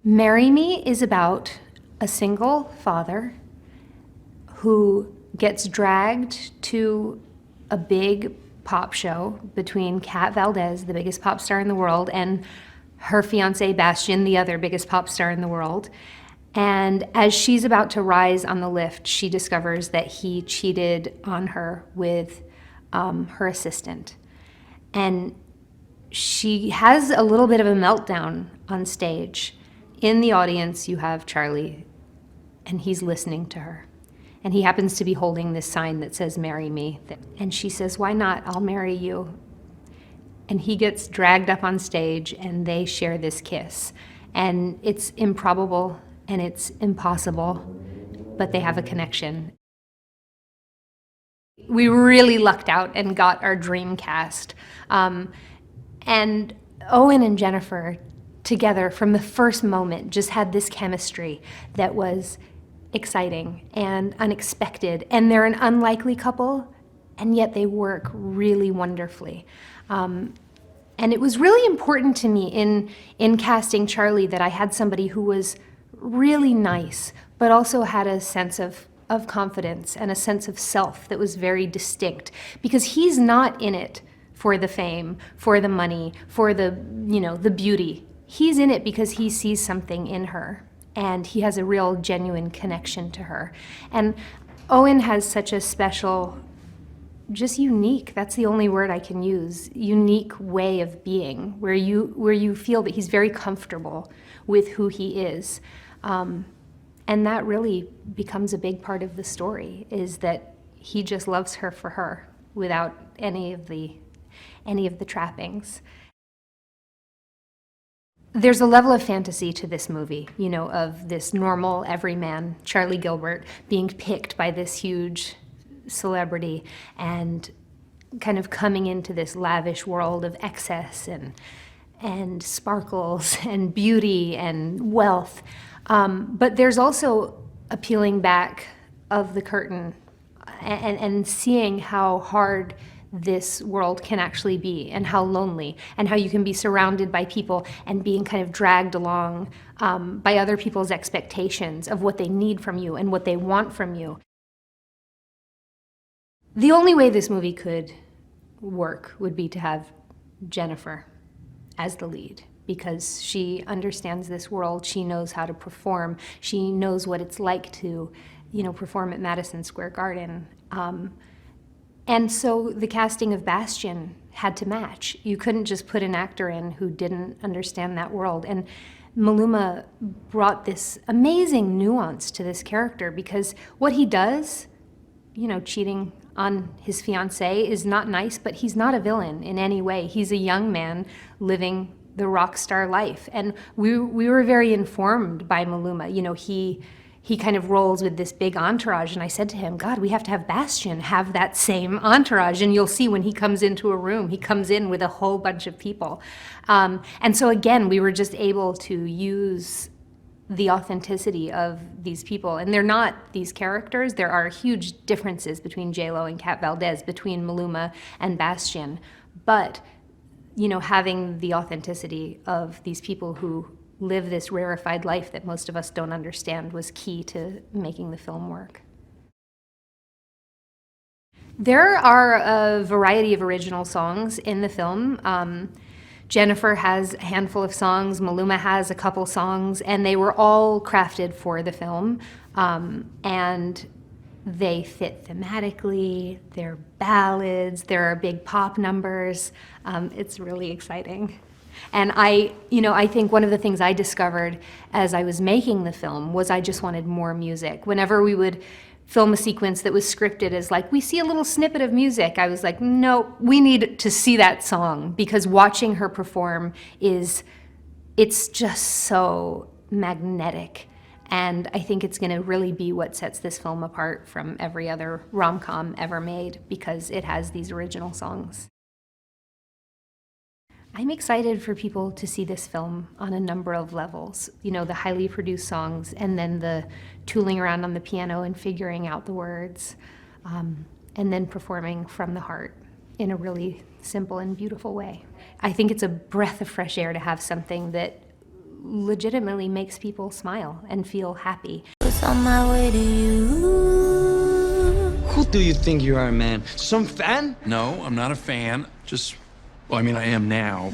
Marry Me is about a single father who gets dragged to a big pop show between Kat Valdez, the biggest pop star in the world, and her fiancé Bastian, the other biggest pop star in the world. And as she's about to rise on the lift, she discovers that he cheated on her with her assistant. And she has a little bit of a meltdown on stage. In the audience, you have Charlie, and he's listening to her. And he happens to be holding this sign that says, "Marry me." And she says, "Why not? I'll marry you." And he gets dragged up on stage, and they share this kiss. And it's improbable, and it's impossible, but they have a connection. We really lucked out and got our dream cast. And Owen and Jennifer, together from the first moment, just had this chemistry that was exciting and unexpected. And they're an unlikely couple, and yet they work really wonderfully. And it was really important to me in casting Charlie that I had somebody who was really nice, but also had a sense of confidence and a sense of self that was very distinct, because he's not in it for the fame, for the money, for the beauty. He's in it because he sees something in her, and he has a real genuine connection to her. And Owen has such a special, just unique, that's the only word I can use, unique way of being, where you feel that he's very comfortable with who he is. And that really becomes a big part of the story, is that he just loves her for her without any of the trappings. There's a level of fantasy to this movie, of this normal everyman, Charlie Gilbert, being picked by this huge celebrity and kind of coming into this lavish world of excess and sparkles and beauty and wealth. But there's also a peeling back of the curtain and seeing how hard this world can actually be, and how lonely, and how you can be surrounded by people and being kind of dragged along by other people's expectations of what they need from you and what they want from you. The only way this movie could work would be to have Jennifer as the lead, because she understands this world, she knows how to perform, she knows what it's like to, perform at Madison Square Garden. And so the casting of Bastian had to match. You couldn't just put an actor in who didn't understand that world. And Maluma brought this amazing nuance to this character, because what he does, cheating on his fiancée, is not nice, but he's not a villain in any way. He's a young man living the rock star life. And we were very informed by Maluma. He kind of rolls with this big entourage, and I said to him, God, we have to have Bastian have that same entourage, and you'll see when he comes into a room, he comes in with a whole bunch of people. And so again, we were just able to use the authenticity of these people. And they're not these characters. There are huge differences between J-Lo and Kat Valdez, between Maluma and Bastian. But, having the authenticity of these people who live this rarefied life that most of us don't understand was key to making the film work. There are a variety of original songs in the film. Jennifer has a handful of songs, Maluma has a couple songs, and they were all crafted for the film. And they fit thematically, they're ballads, there are big pop numbers. It's really exciting. And I think one of the things I discovered as I was making the film was I just wanted more music. Whenever we would film a sequence that was scripted as like, we see a little snippet of music, I was like, no, we need to see that song, because watching her perform it's just so magnetic. And I think it's gonna really be what sets this film apart from every other rom-com ever made, because it has these original songs. I'm excited for people to see this film on a number of levels. The highly produced songs, and then the tooling around on the piano and figuring out the words, and then performing from the heart in a really simple and beautiful way. I think it's a breath of fresh air to have something that legitimately makes people smile and feel happy. Was on my way to you. Who do you think you are, man? Some fan? No, I'm not a fan. Just, well, I mean, I am now.